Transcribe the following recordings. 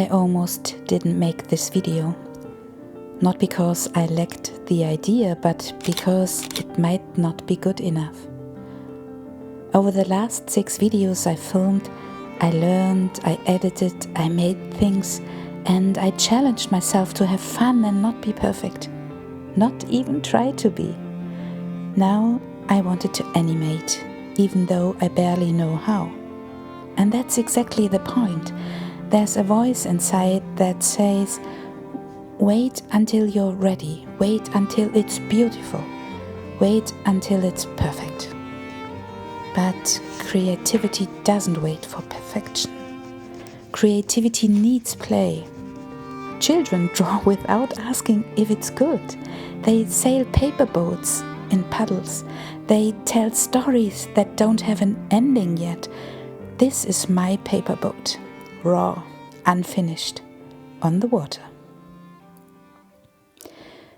I almost didn't make this video. Not because I lacked the idea, but because it might not be good enough. Over the last 6 videos I filmed, I learned, I edited, I made things, and I challenged myself to have fun and not be perfect. Not even try to be. Now I wanted to animate, even though I barely know how. And that's exactly the point. There's a voice inside that says, wait until you're ready, wait until it's beautiful, wait until it's perfect. But creativity doesn't wait for perfection. Creativity needs play. Children draw without asking if it's good. They sail paper boats in puddles. They tell stories that don't have an ending yet. This is my paper boat, raw, unfinished, on the water.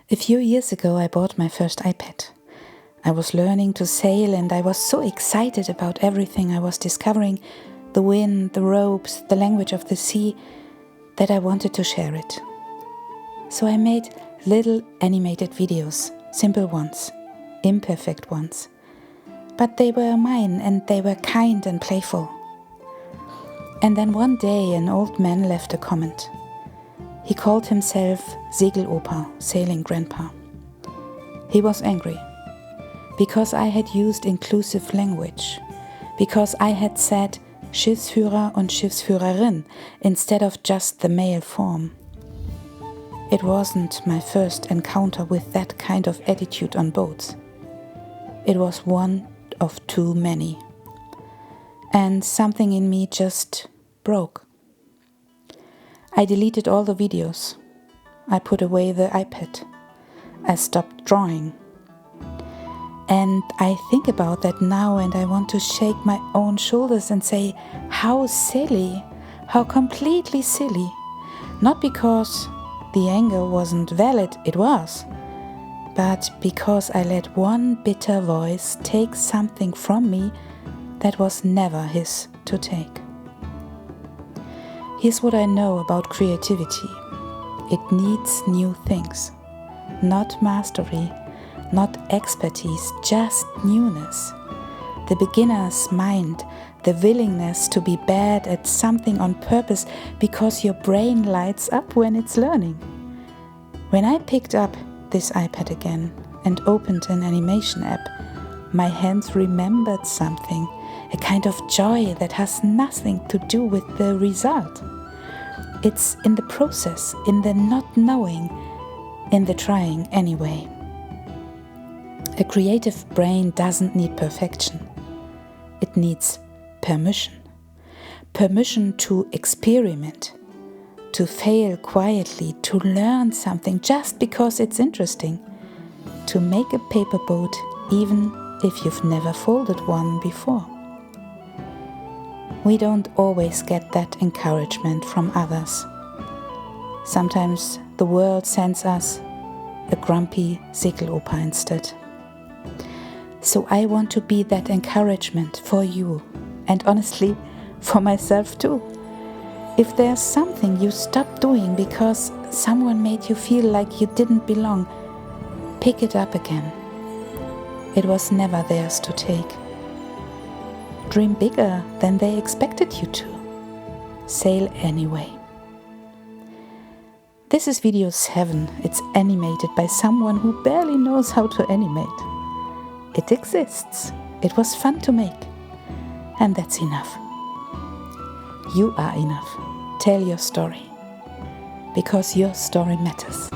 A few years ago I bought my first iPad. I was learning to sail and I was so excited about everything I was discovering, the wind, the ropes, the language of the sea, that I wanted to share it. So I made little animated videos, simple ones, imperfect ones. But they were mine and they were kind and playful. And then one day an old man left a comment. He called himself Segelopa, sailing grandpa. He was angry because I had used inclusive language, because I had said Schiffsführer und Schiffsführerin instead of just the male form. It wasn't my first encounter with that kind of attitude on boats. It was one of too many. And something in me just broke. I deleted all the videos. I put away the iPad. I stopped drawing. And I think about that now and I want to shake my own shoulders and say, how silly, how completely silly. Not because the anger wasn't valid, it was, but because I let one bitter voice take something from me that was never his to take. Here's what I know about creativity. It needs new things, not mastery, not expertise, just newness. The beginner's mind, the willingness to be bad at something on purpose because your brain lights up when it's learning. When I picked up this iPad again and opened an animation app, my hands remembered something, a kind of joy that has nothing to do with the result. It's in the process, in the not knowing, in the trying anyway. A creative brain doesn't need perfection. It needs permission. Permission to experiment, to fail quietly, to learn something just because it's interesting, to make a paper boat even if you've never folded one before. We don't always get that encouragement from others. Sometimes the world sends us a grumpy Segelopa instead. So I want to be that encouragement for you, and honestly, for myself too. If there's something you stopped doing because someone made you feel like you didn't belong, pick it up again. It was never theirs to take. Dream bigger than they expected you to. Sail anyway. This is video 7. It's animated by someone who barely knows how to animate. It exists. It was fun to make. And that's enough. You are enough. Tell your story. Because your story matters.